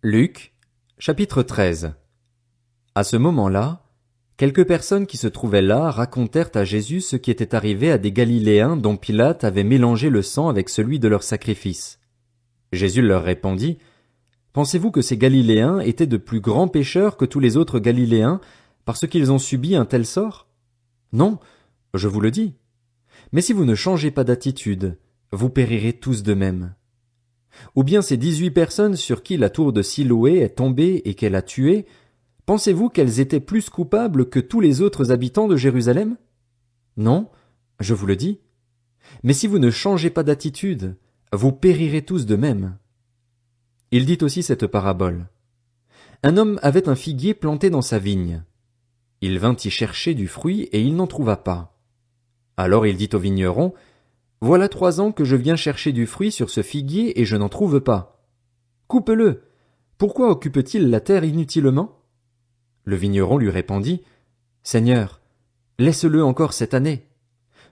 Luc, chapitre 13. À ce moment-là, quelques personnes qui se trouvaient là racontèrent à Jésus ce qui était arrivé à des Galiléens dont Pilate avait mélangé le sang avec celui de leur sacrifice. Jésus leur répondit, Pensez-vous que ces Galiléens étaient de plus grands pécheurs que tous les autres Galiléens parce qu'ils ont subi un tel sort? Non, je vous le dis. Mais si vous ne changez pas d'attitude, vous périrez tous de même. Ou bien ces 18 personnes sur qui la tour de Siloé est tombée et qu'elle a tuées, pensez-vous qu'elles étaient plus coupables que tous les autres habitants de Jérusalem? Non, je vous le dis. Mais si vous ne changez pas d'attitude, vous périrez tous de même. Il dit aussi cette parabole. Un homme avait un figuier planté dans sa vigne. Il vint y chercher du fruit et il n'en trouva pas. Alors il dit au vigneron, Voilà 3 ans que je viens chercher du fruit sur ce figuier et je n'en trouve pas. Coupe-le. Pourquoi occupe-t-il la terre inutilement? Le vigneron lui répondit, Seigneur, laisse-le encore cette année.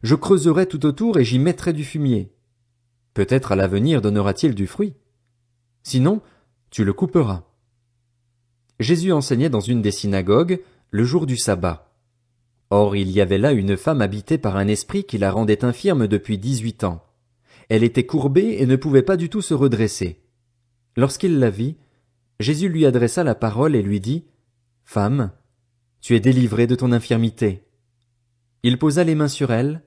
Je creuserai tout autour et j'y mettrai du fumier. Peut-être à l'avenir donnera-t-il du fruit. Sinon, tu le couperas. Jésus enseignait dans une des synagogues, le jour du sabbat. Or il y avait là une femme habitée par un esprit qui la rendait infirme depuis 18 ans. Elle était courbée et ne pouvait pas du tout se redresser. Lorsqu'il la vit, Jésus lui adressa la parole et lui dit, Femme, tu es délivrée de ton infirmité. Il posa les mains sur elle.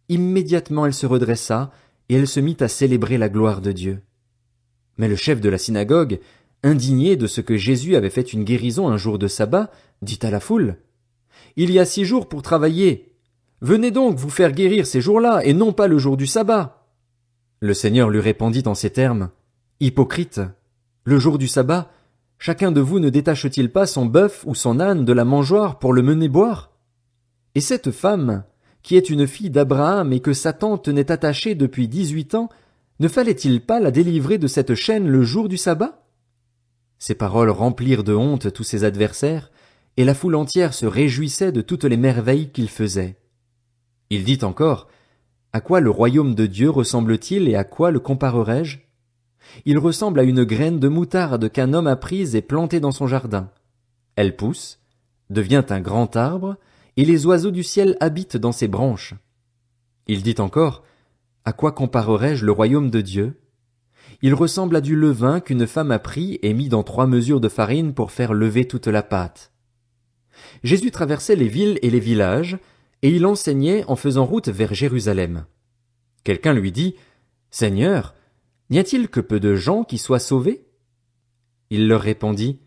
Immédiatement elle se redressa, et elle se mit à célébrer la gloire de Dieu. Mais le chef de la synagogue, indigné de ce que Jésus avait fait une guérison un jour de sabbat, dit à la foule, Il y a 6 jours pour travailler. Venez donc vous faire guérir ces jours-là, et non pas le jour du sabbat. Le Seigneur lui répondit en ces termes, Hypocrite, le jour du sabbat, chacun de vous ne détache-t-il pas son bœuf ou son âne de la mangeoire pour le mener boire? Et cette femme, qui est une fille d'Abraham et que Satan tenait attachée depuis 18 ans, ne fallait-il pas la délivrer de cette chaîne le jour du sabbat? Ces paroles remplirent de honte tous ses adversaires, et la foule entière se réjouissait de toutes les merveilles qu'il faisait. Il dit encore, À quoi le royaume de Dieu ressemble-t-il et à quoi le comparerai-je? Il ressemble à une graine de moutarde qu'un homme a prise et plantée dans son jardin. Elle pousse, devient un grand arbre, et les oiseaux du ciel habitent dans ses branches. Il dit encore, À quoi comparerai-je le royaume de Dieu? Il ressemble à du levain qu'une femme a pris et mis dans 3 mesures de farine pour faire lever toute la pâte. Jésus traversait les villes et les villages, et il enseignait en faisant route vers Jérusalem. Quelqu'un lui dit, Seigneur, n'y a-t-il que peu de gens qui soient sauvés? Il leur répondit,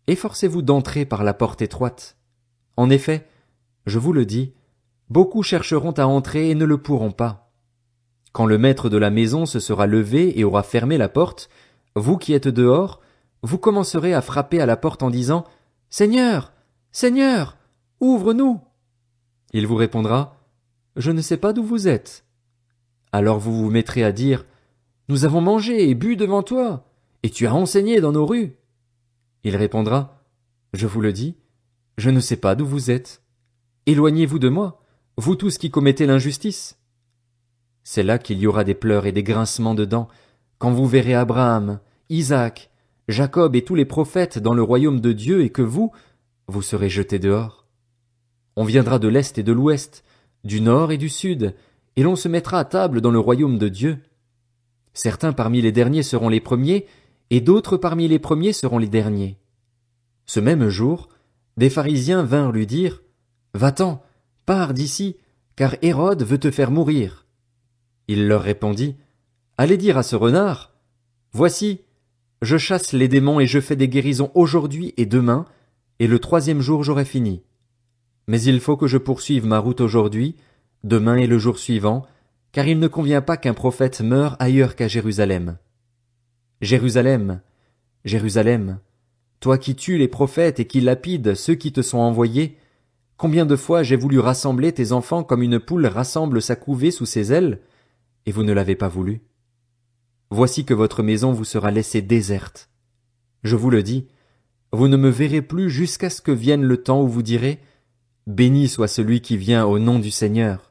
Efforcez-vous d'entrer par la porte étroite. En effet, je vous le dis, beaucoup chercheront à entrer et ne le pourront pas. Quand le maître de la maison se sera levé et aura fermé la porte, vous qui êtes dehors, vous commencerez à frapper à la porte en disant, Seigneur, Seigneur, ouvre-nous. Il vous répondra, Je ne sais pas d'où vous êtes. Alors vous vous mettrez à dire, Nous avons mangé et bu devant toi, et tu as enseigné dans nos rues. Il répondra, Je vous le dis, je ne sais pas d'où vous êtes. Éloignez-vous de moi, vous tous qui commettez l'injustice. C'est là qu'il y aura des pleurs et des grincements de dents, quand vous verrez Abraham, Isaac, Jacob et tous les prophètes dans le royaume de Dieu et que vous serez jetés dehors. On viendra de l'est et de l'ouest, du nord et du sud, et l'on se mettra à table dans le royaume de Dieu. Certains parmi les derniers seront les premiers, et d'autres parmi les premiers seront les derniers. Ce même jour, des pharisiens vinrent lui dire, Va-t'en, pars d'ici, car Hérode veut te faire mourir. Il leur répondit, Allez dire à ce renard, Voici, je chasse les démons et je fais des guérisons aujourd'hui et demain, et le 3e jour j'aurai fini. Mais il faut que je poursuive ma route aujourd'hui, demain et le jour suivant, car il ne convient pas qu'un prophète meure ailleurs qu'à Jérusalem. Jérusalem, Jérusalem, toi qui tues les prophètes et qui lapides ceux qui te sont envoyés, combien de fois j'ai voulu rassembler tes enfants comme une poule rassemble sa couvée sous ses ailes, et vous ne l'avez pas voulu. Voici que votre maison vous sera laissée déserte. Je vous le dis, vous ne me verrez plus jusqu'à ce que vienne le temps où vous direz, Béni soit celui qui vient au nom du Seigneur.